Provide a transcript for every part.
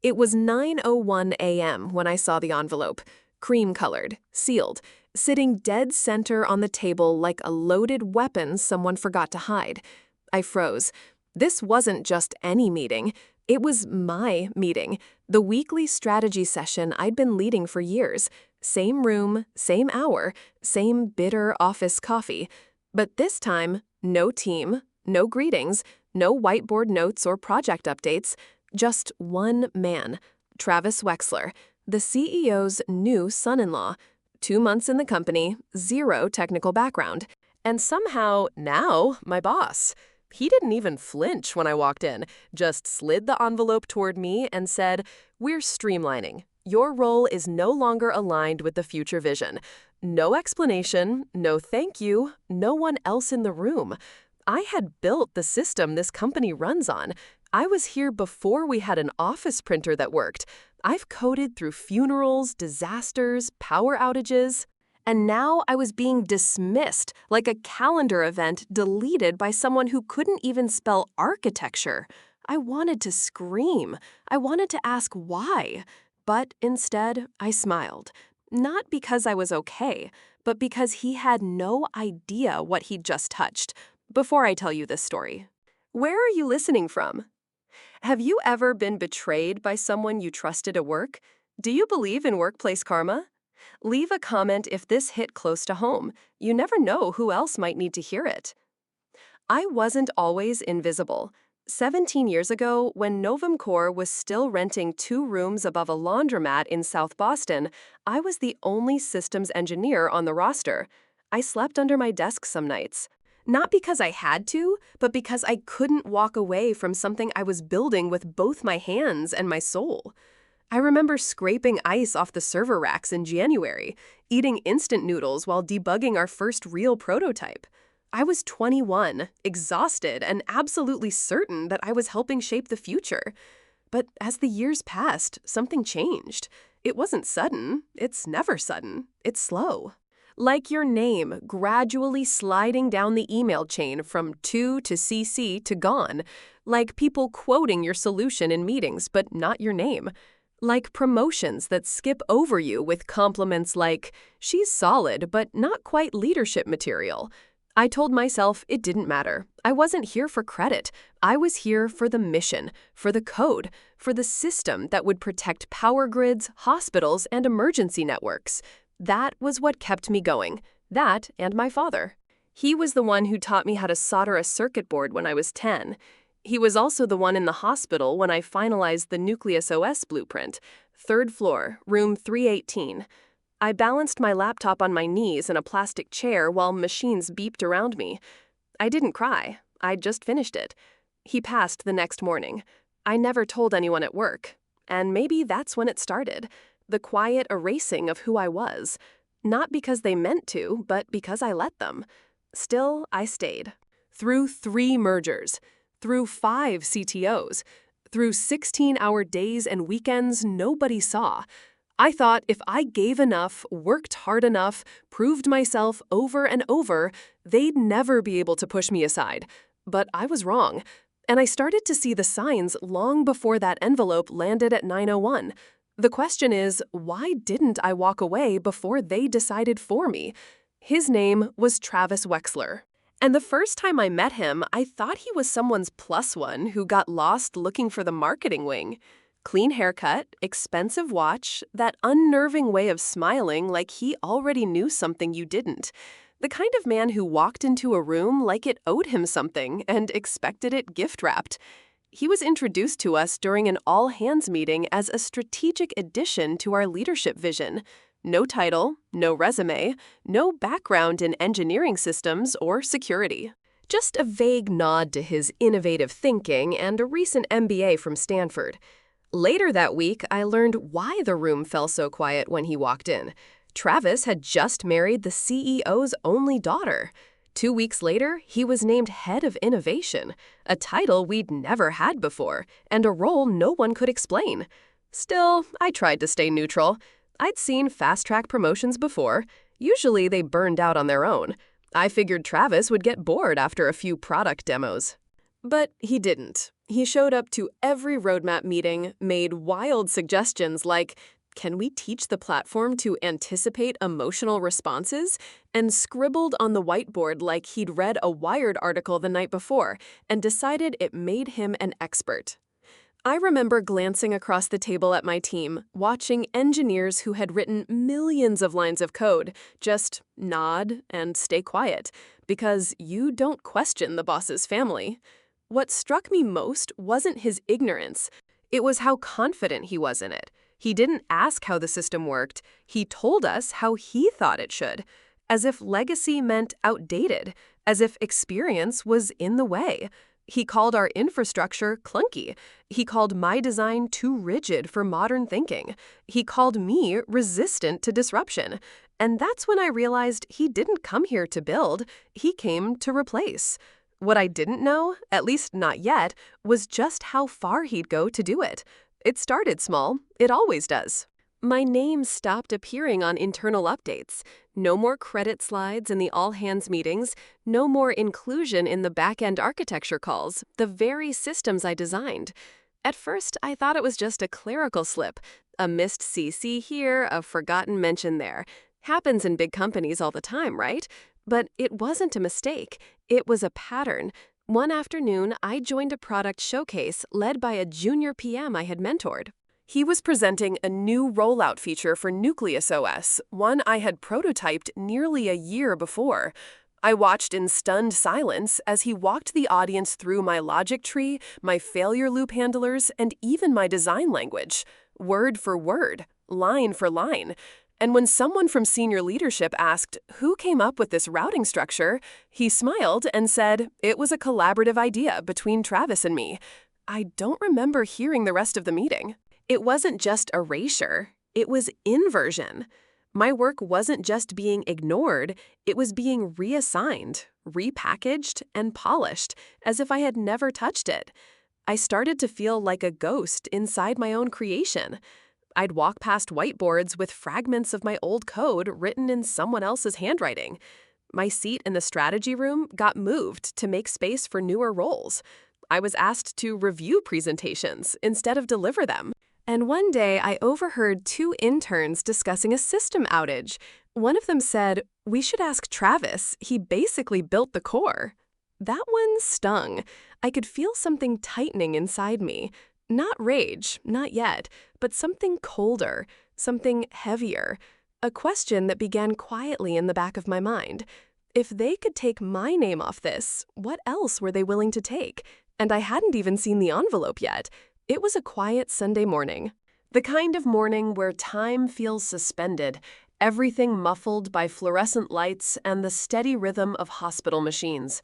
It was 9:01 a.m. when I saw the envelope, cream-colored, sealed, sitting dead center on the table like a loaded weapon someone forgot to hide. I froze. This wasn't just any meeting. It was my meeting, the weekly strategy session I'd been leading for years. Same room, same hour, same bitter office coffee. But this time, no team, no greetings, no whiteboard notes or project updates, just one man, Travis Wexler, the CEO's new son-in-law. 2 months in the company, zero technical background. And somehow, now, my boss. He didn't even flinch when I walked in, just slid the envelope toward me and said, "We're streamlining. Your role is no longer aligned with the future vision." No explanation, no thank you, no one else in the room. I had built the system this company runs on. I was here before we had an office printer that worked. I've coded through funerals, disasters, power outages. And now I was being dismissed like a calendar event deleted by someone who couldn't even spell architecture. I wanted to scream. I wanted to ask why. But instead, I smiled. Not because I was okay, but because he had no idea what he'd just touched. Before I tell you this story, where are you listening from? Have you ever been betrayed by someone you trusted at work? Do you believe in workplace karma? Leave a comment if this hit close to home. You never know who else might need to hear it. I wasn't always invisible. 17 years ago, when Novum Core was still renting 2 rooms above a laundromat in South Boston, I was the only systems engineer on the roster. I slept under my desk some nights. Not because I had to, but because I couldn't walk away from something I was building with both my hands and my soul. I remember scraping ice off the server racks in January, eating instant noodles while debugging our first real prototype. I was 21, exhausted, and absolutely certain that I was helping shape the future. But as the years passed, something changed. It wasn't sudden. It's never sudden. It's slow. Like your name gradually sliding down the email chain from to CC to gone. Like people quoting your solution in meetings, but not your name. Like promotions that skip over you with compliments like, "She's solid, but not quite leadership material." I told myself it didn't matter. I wasn't here for credit. I was here for the mission, for the code, for the system that would protect power grids, hospitals, and emergency networks. That was what kept me going. That and my father. He was the one who taught me how to solder a circuit board when I was 10. He was also the one in the hospital when I finalized the Nucleus OS blueprint. 3rd floor, room 318. I balanced my laptop on my knees in a plastic chair while machines beeped around me. I didn't cry. I just finished it. He passed the next morning. I never told anyone at work. And maybe that's when it started. The quiet erasing of who I was. Not because they meant to, but because I let them. Still, I stayed. Through 3 mergers. Through 5 CTOs. Through 16-hour days and weekends nobody saw. I thought if I gave enough, worked hard enough, proved myself over and over, they'd never be able to push me aside. But I was wrong. And I started to see the signs long before that envelope landed at 9:01. The question is, why didn't I walk away before they decided for me? His name was Travis Wexler. And the first time I met him, I thought he was someone's +1 who got lost looking for the marketing wing. Clean haircut, expensive watch, that unnerving way of smiling like he already knew something you didn't. The kind of man who walked into a room like it owed him something and expected it gift-wrapped. He was introduced to us during an all-hands meeting as a strategic addition to our leadership vision. No title, no resume, no background in engineering systems or security. Just a vague nod to his innovative thinking and a recent MBA from Stanford. Later that week, I learned why the room fell so quiet when he walked in. Travis had just married the CEO's only daughter. 2 weeks later, he was named Head of Innovation, a title we'd never had before, and a role no one could explain. Still, I tried to stay neutral. I'd seen fast-track promotions before. Usually they burned out on their own. I figured Travis would get bored after a few product demos. But he didn't. He showed up to every roadmap meeting, made wild suggestions like, can we teach the platform to anticipate emotional responses? And scribbled on the whiteboard like he'd read a Wired article the night before and decided it made him an expert. I remember glancing across the table at my team, watching engineers who had written millions of lines of code just nod and stay quiet, because you don't question the boss's family. What struck me most wasn't his ignorance. It was how confident he was in it. He didn't ask how the system worked. He told us how he thought it should, as if legacy meant outdated, as if experience was in the way. He called our infrastructure clunky. He called my design too rigid for modern thinking. He called me resistant to disruption. And that's when I realized he didn't come here to build, he came to replace. What I didn't know, at least not yet, was just how far he'd go to do it. It started small, it always does. My name stopped appearing on internal updates. No more credit slides in the all-hands meetings, no more inclusion in the back-end architecture calls, the very systems I designed. At first, I thought it was just a clerical slip, a missed CC here, a forgotten mention there. Happens in big companies all the time, right? But it wasn't a mistake. It was a pattern. One afternoon, I joined a product showcase led by a junior PM I had mentored. He was presenting a new rollout feature for Nucleus OS, one I had prototyped nearly a year before. I watched in stunned silence as he walked the audience through my logic tree, my failure loop handlers, and even my design language, word for word, line for line. And when someone from senior leadership asked, who came up with this routing structure, he smiled and said, it was a collaborative idea between Travis and me. I don't remember hearing the rest of the meeting. It wasn't just erasure, it was inversion. My work wasn't just being ignored, it was being reassigned, repackaged, and polished, as if I had never touched it. I started to feel like a ghost inside my own creation. I'd walk past whiteboards with fragments of my old code written in someone else's handwriting. My seat in the strategy room got moved to make space for newer roles. I was asked to review presentations instead of deliver them. And one day, I overheard two interns discussing a system outage. One of them said, we should ask Travis, he basically built the core. That one stung. I could feel something tightening inside me. Not rage, not yet, but something colder, something heavier. A question that began quietly in the back of my mind. If they could take my name off this, what else were they willing to take? And I hadn't even seen the envelope yet. It was a quiet Sunday morning. The kind of morning where time feels suspended, everything muffled by fluorescent lights and the steady rhythm of hospital machines.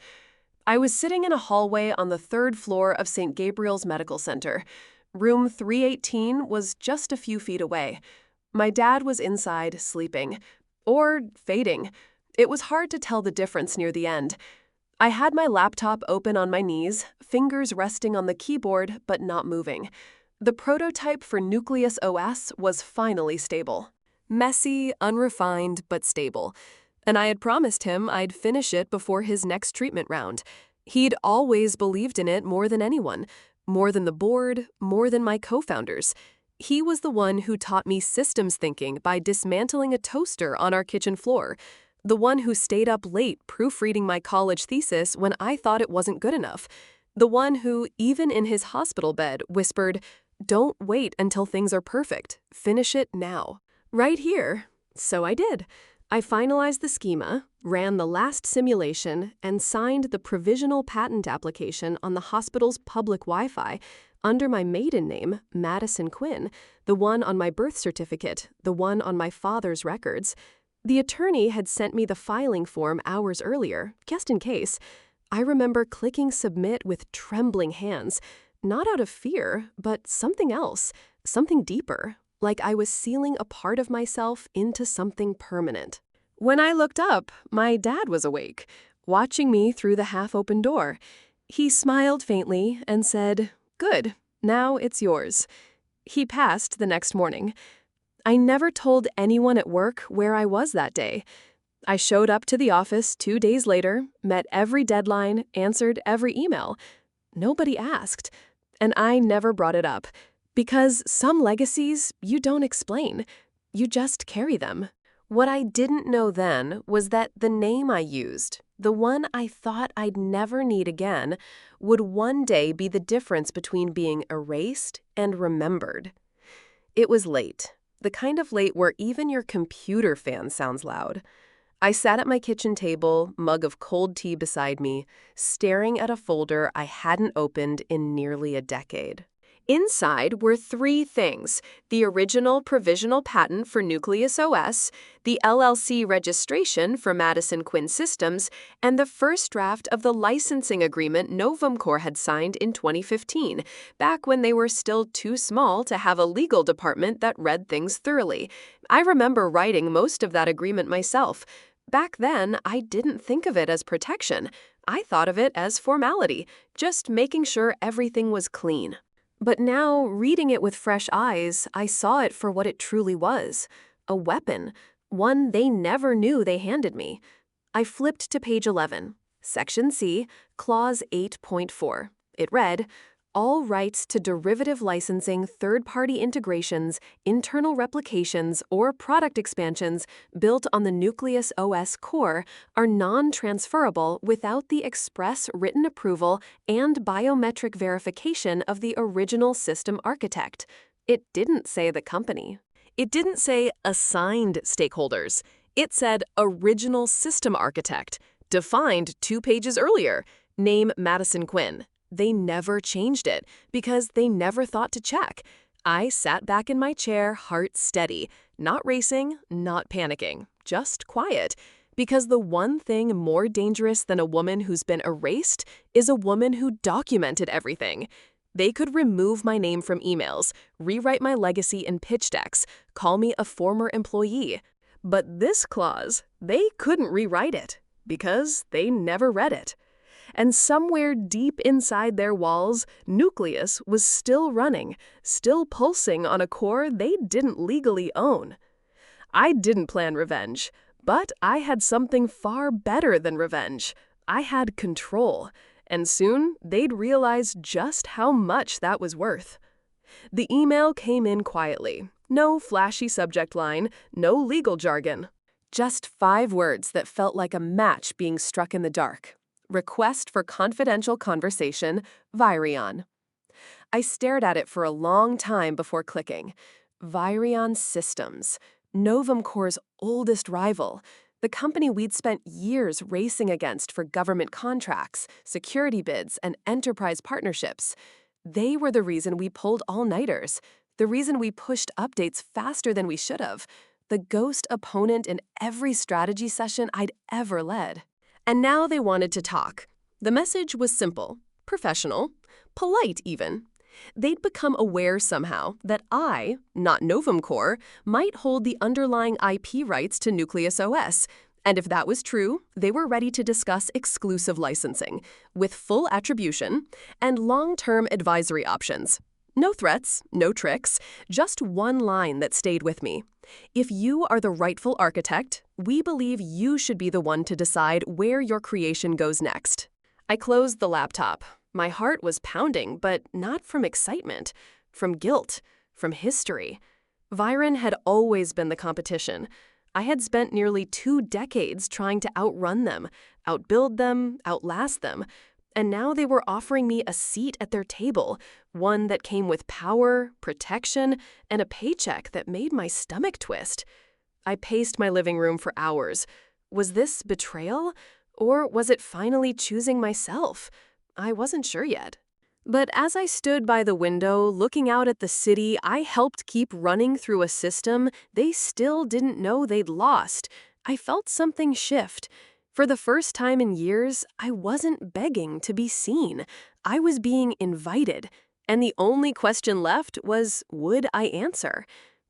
I was sitting in a hallway on the third floor of St. Gabriel's Medical Center. Room 318 was just a few feet away. My dad was inside, sleeping. Or fading. It was hard to tell the difference near the end. I had my laptop open on my knees, fingers resting on the keyboard but not moving. The prototype for Nucleus OS was finally stable. Messy, unrefined, but stable. And I had promised him I'd finish it before his next treatment round. He'd always believed in it more than anyone, more than the board, more than my co-founders. He was the one who taught me systems thinking by dismantling a toaster on our kitchen floor. The one who stayed up late proofreading my college thesis when I thought it wasn't good enough. The one who, even in his hospital bed, whispered, "Don't wait until things are perfect. Finish it now." Right here. So I did. I finalized the schema, ran the last simulation, and signed the provisional patent application on the hospital's public Wi-Fi under my maiden name, Madison Quinn, the one on my birth certificate, the one on my father's records. The attorney had sent me the filing form hours earlier, just in case. I remember clicking submit with trembling hands, not out of fear, but something else, something deeper, like I was sealing a part of myself into something permanent. When I looked up, my dad was awake, watching me through the half-open door. He smiled faintly and said, "Good, now it's yours." He passed the next morning. I never told anyone at work where I was that day. I showed up to the office 2 days later, met every deadline, answered every email. Nobody asked. And I never brought it up. Because some legacies you don't explain. You just carry them. What I didn't know then was that the name I used, the one I thought I'd never need again, would one day be the difference between being erased and remembered. It was late, the kind of late where even your computer fan sounds loud. I sat at my kitchen table, mug of cold tea beside me, staring at a folder I hadn't opened in nearly a decade. Inside were three things: the original provisional patent for Nucleus OS, the LLC registration for Madison Quinn Systems, and the first draft of the licensing agreement Novum Core had signed in 2015, back when they were still too small to have a legal department that read things thoroughly. I remember writing most of that agreement myself. Back then, I didn't think of it as protection. I thought of it as formality, just making sure everything was clean. But now, reading it with fresh eyes, I saw it for what it truly was: a weapon, one they never knew they handed me. I flipped to page 11, Section C, Clause 8.4. It read, "All rights to derivative licensing, third-party integrations, internal replications, or product expansions built on the Nucleus OS core are non-transferable without the express written approval and biometric verification of the original system architect." It didn't say the company. It didn't say assigned stakeholders. It said original system architect, defined 2 pages earlier, name Madison Quinn. They never changed it because they never thought to check. I sat back in my chair, heart steady, not racing, not panicking, just quiet. Because the one thing more dangerous than a woman who's been erased is a woman who documented everything. They could remove my name from emails, rewrite my legacy in pitch decks, call me a former employee. But this clause, they couldn't rewrite it because they never read it. And somewhere deep inside their walls, Nucleus was still running, still pulsing on a core they didn't legally own. I didn't plan revenge, but I had something far better than revenge. I had control, and soon they'd realize just how much that was worth. The email came in quietly. No flashy subject line, no legal jargon. Just 5 words that felt like a match being struck in the dark. Request for confidential conversation, Virion. I stared at it for a long time before clicking. Virion Systems, Novum Core's oldest rival, the company we'd spent years racing against for government contracts, security bids, and enterprise partnerships. They were the reason we pulled all-nighters, the reason we pushed updates faster than we should have, the ghost opponent in every strategy session I'd ever led. And now they wanted to talk. The message was simple, professional, polite even. They'd become aware somehow that I, not Novum Core, might hold the underlying IP rights to Nucleus OS. And if that was true, they were ready to discuss exclusive licensing, with full attribution, and long-term advisory options. No threats, no tricks, just one line that stayed with me. If you are the rightful architect, we believe you should be the one to decide where your creation goes next. I closed the laptop. My heart was pounding, but not from excitement, from guilt, from history. Viren had always been the competition. I had spent nearly 2 decades trying to outrun them, outbuild them, outlast them. And now they were offering me a seat at their table, one that came with power, protection, and a paycheck that made my stomach twist. I paced my living room for hours. Was this betrayal? Or was it finally choosing myself? I wasn't sure yet. But as I stood by the window, looking out at the city I helped keep running through a system they still didn't know they'd lost, I felt something shift. For the first time in years, I wasn't begging to be seen. I was being invited. And the only question left was, would I answer?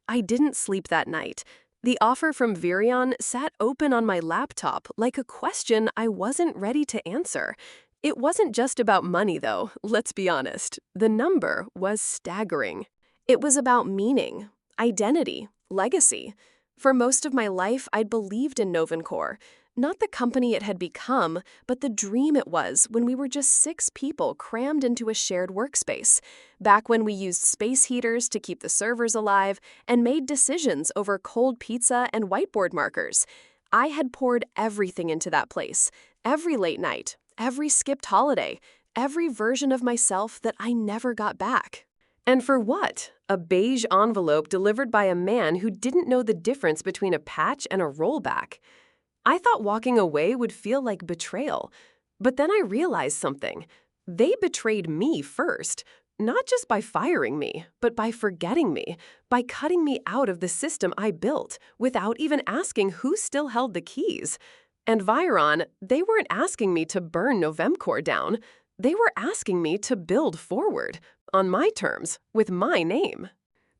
I didn't sleep that night. The offer from Virion sat open on my laptop like a question I wasn't ready to answer. It wasn't just about money, though, let's be honest. The number was staggering. It was about meaning, identity, legacy. For most of my life, I'd believed in Novencore. Not the company it had become, but the dream it was when we were just 6 people crammed into a shared workspace. Back when we used space heaters to keep the servers alive and made decisions over cold pizza and whiteboard markers. I had poured everything into that place. Every late night, every skipped holiday, every version of myself that I never got back. And for what? A beige envelope delivered by a man who didn't know the difference between a patch and a rollback. I thought walking away would feel like betrayal. But then I realized something. They betrayed me first, not just by firing me, but by forgetting me, by cutting me out of the system I built without even asking who still held the keys. And Viron, they weren't asking me to burn Novemcore down. They were asking me to build forward, on my terms, with my name.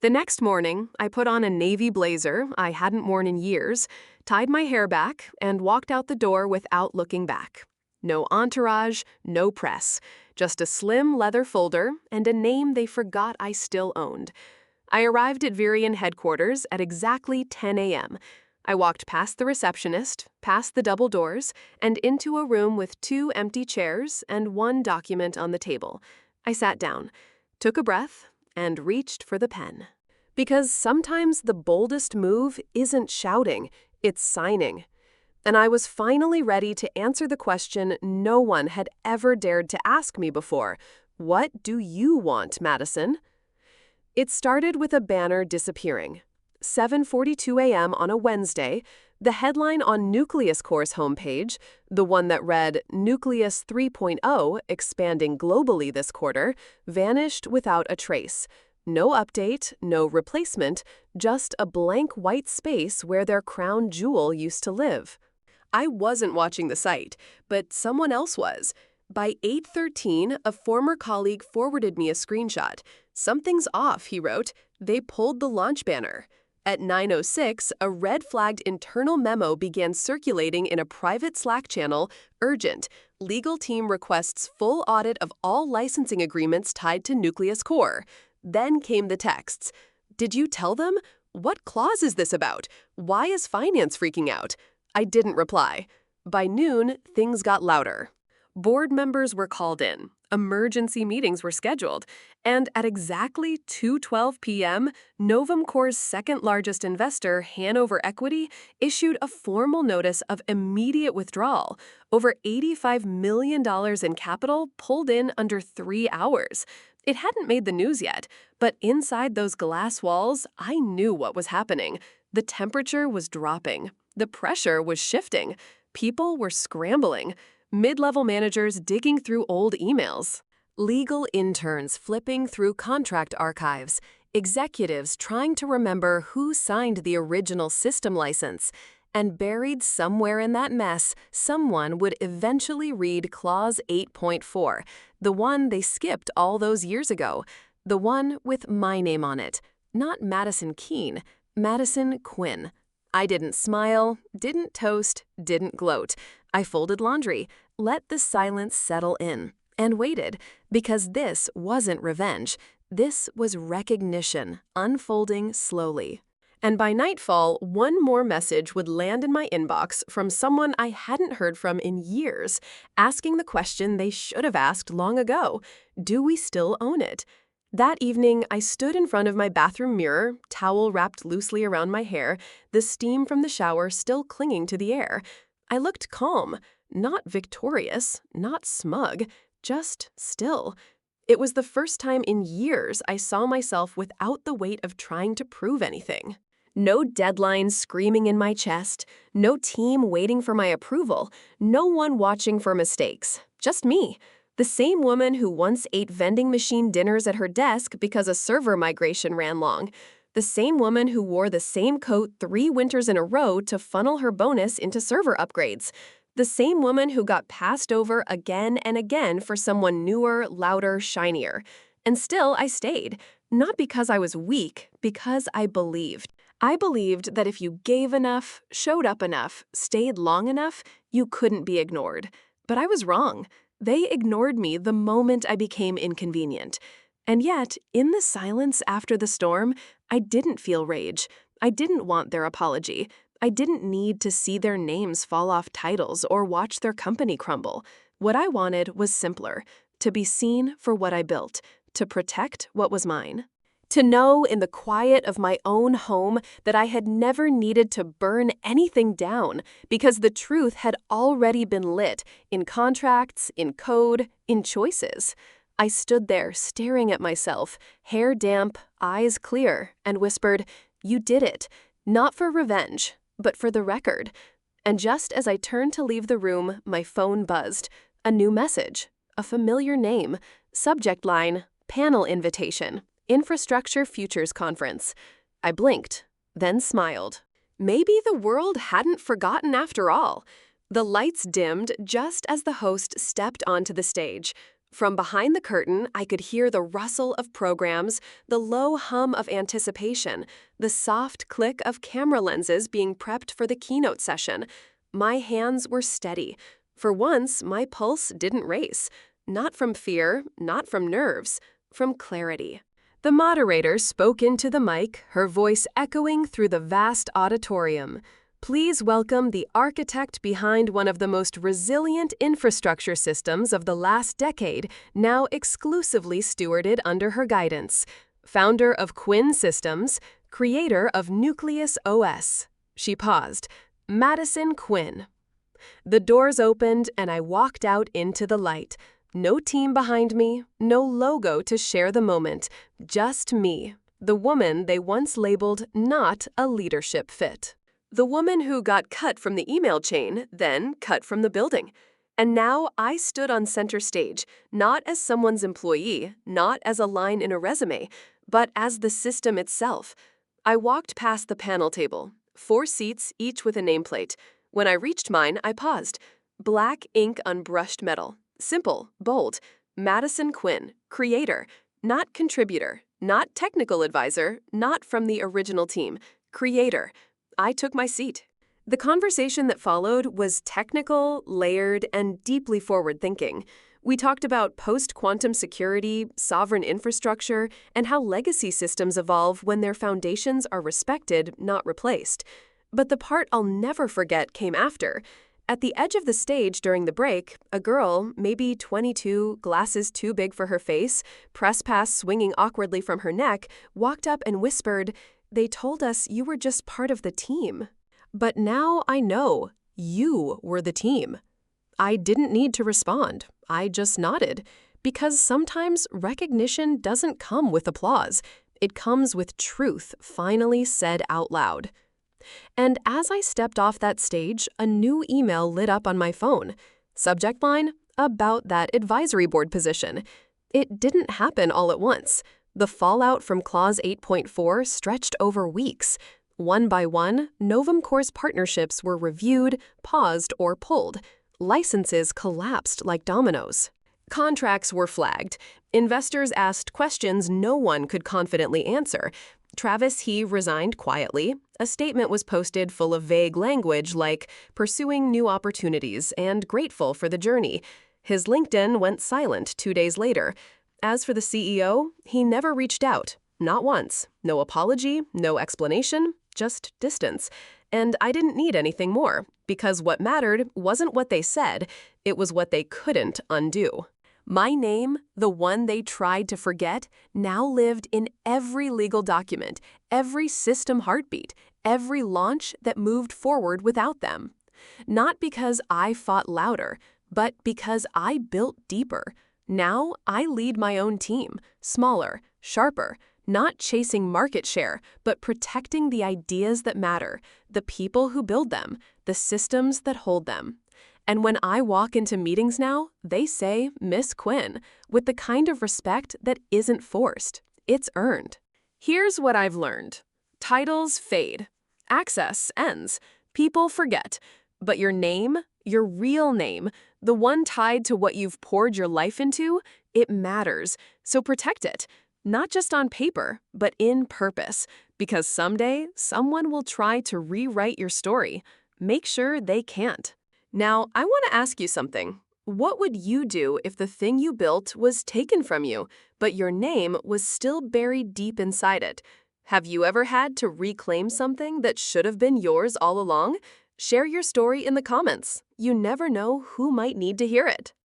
The next morning, I put on a navy blazer I hadn't worn in years, tied my hair back, and walked out the door without looking back. No entourage, no press, just a slim leather folder and a name they forgot I still owned. I arrived at Virion headquarters at exactly 10 a.m. I walked past the receptionist, past the double doors, and into a room with 2 empty chairs and 1 document on the table. I sat down, took a breath, and reached for the pen. Because sometimes the boldest move isn't shouting, it's signing. And I was finally ready to answer the question no one had ever dared to ask me before. What do you want, Madison? It started with a banner disappearing. 7:42 a.m. on a Wednesday, the headline on Nucleus Core's homepage, the one that read Nucleus 3.0 expanding globally this quarter, vanished without a trace. No update, no replacement, just a blank white space where their crown jewel used to live. I wasn't watching the site, but someone else was. By 8:13, a former colleague forwarded me a screenshot. Something's off, he wrote. They pulled the launch banner. At 9:06, a red-flagged internal memo began circulating in a private Slack channel, urgent. Legal team requests full audit of all licensing agreements tied to Nucleus Core. Then came the texts. Did you tell them? What clause is this about? Why is finance freaking out? I didn't reply. By noon, things got louder. Board members were called in. Emergency meetings were scheduled. And at exactly 2:12 p.m., Novemcore's second-largest investor, Hanover Equity, issued a formal notice of immediate withdrawal. Over $85 million in capital pulled in under 3 hours. It hadn't made the news yet, but inside those glass walls, I knew what was happening. The temperature was dropping. The pressure was shifting. People were scrambling. Mid-level managers digging through old emails. Legal interns flipping through contract archives. Executives trying to remember who signed the original system license. And buried somewhere in that mess, someone would eventually read Clause 8.4, the one they skipped all those years ago, the one with my name on it. Not Madison Keene, Madison Quinn. I didn't smile, didn't toast, didn't gloat. I folded laundry, let the silence settle in, and waited, because this wasn't revenge. This was recognition, unfolding slowly. And by nightfall, one more message would land in my inbox from someone I hadn't heard from in years, asking the question they should have asked long ago. Do we still own it? That evening, I stood in front of my bathroom mirror, towel wrapped loosely around my hair, the steam from the shower still clinging to the air. I looked calm, not victorious, not smug, just still. It was the first time in years I saw myself without the weight of trying to prove anything. No deadline screaming in my chest, no team waiting for my approval, no one watching for mistakes, just me. The same woman who once ate vending machine dinners at her desk because a server migration ran long. The same woman who wore the same coat 3 winters in a row to funnel her bonus into server upgrades. The same woman who got passed over again and again for someone newer, louder, shinier. And still I stayed, not because I was weak, because I believed. I believed that if you gave enough, showed up enough, stayed long enough, you couldn't be ignored. But I was wrong. They ignored me the moment I became inconvenient. And yet, in the silence after the storm, I didn't feel rage. I didn't want their apology. I didn't need to see their names fall off titles or watch their company crumble. What I wanted was simpler: to be seen for what I built, to protect what was mine. To know in the quiet of my own home that I had never needed to burn anything down because the truth had already been lit in contracts, in code, in choices. I stood there staring at myself, hair damp, eyes clear, and whispered, "You did it, not for revenge, but for the record." And just as I turned to leave the room, my phone buzzed. A new message, a familiar name, subject line, panel invitation. Infrastructure Futures Conference. I blinked, then smiled. Maybe the world hadn't forgotten after all. The lights dimmed just as the host stepped onto the stage. From behind the curtain, I could hear the rustle of programs, the low hum of anticipation, the soft click of camera lenses being prepped for the keynote session. My hands were steady. For once, my pulse didn't race. Not from fear, not from nerves, from clarity. The moderator spoke into the mic, her voice echoing through the vast auditorium. Please welcome the architect behind one of the most resilient infrastructure systems of the last decade, now exclusively stewarded under her guidance. Founder of Quinn Systems, creator of Nucleus OS. She paused. Madison Quinn. The doors opened and I walked out into the light. No team behind me, no logo to share the moment, just me, the woman they once labeled not a leadership fit. The woman who got cut from the email chain, then cut from the building. And now I stood on center stage, not as someone's employee, not as a line in a resume, but as the system itself. I walked past the panel table, 4 seats, each with a nameplate. When I reached mine, I paused. Black ink on brushed metal. Simple, bold. Madison Quinn, creator, not contributor, not technical advisor, not from the original team, creator. I took my seat. The conversation that followed was technical, layered, and deeply forward-thinking. We talked about post-quantum security, sovereign infrastructure, and how legacy systems evolve when their foundations are respected, not replaced. But the part I'll never forget came after. At the edge of the stage during the break, a girl, maybe 22, glasses too big for her face, press pass swinging awkwardly from her neck, walked up and whispered, "They told us you were just part of the team." But now I know you were the team. I didn't need to respond. I just nodded. Because sometimes recognition doesn't come with applause. It comes with truth finally said out loud. And as I stepped off that stage, a new email lit up on my phone. Subject line, about that advisory board position. It didn't happen all at once. The fallout from Clause 8.4 stretched over weeks. One by one, Novum Core's partnerships were reviewed, paused, or pulled. Licenses collapsed like dominoes. Contracts were flagged. Investors asked questions no one could confidently answer. Travis resigned quietly. A statement was posted full of vague language like pursuing new opportunities and grateful for the journey. His LinkedIn went silent 2 days later. As for the CEO, he never reached out. Not once. No apology, no explanation, just distance. And I didn't need anything more, because what mattered wasn't what they said, it was what they couldn't undo. My name, the one they tried to forget, now lived in every legal document, every system heartbeat, every launch that moved forward without them. Not because I fought louder, but because I built deeper. Now I lead my own team, smaller, sharper, not chasing market share, but protecting the ideas that matter, the people who build them, the systems that hold them. And when I walk into meetings now, they say Miss Quinn, with the kind of respect that isn't forced. It's earned. Here's what I've learned. Titles fade. Access ends. People forget. But your name, your real name, the one tied to what you've poured your life into, it matters. So protect it. Not just on paper, but in purpose. Because someday, someone will try to rewrite your story. Make sure they can't. Now, I want to ask you something. What would you do if the thing you built was taken from you, but your name was still buried deep inside it? Have you ever had to reclaim something that should have been yours all along? Share your story in the comments. You never know who might need to hear it.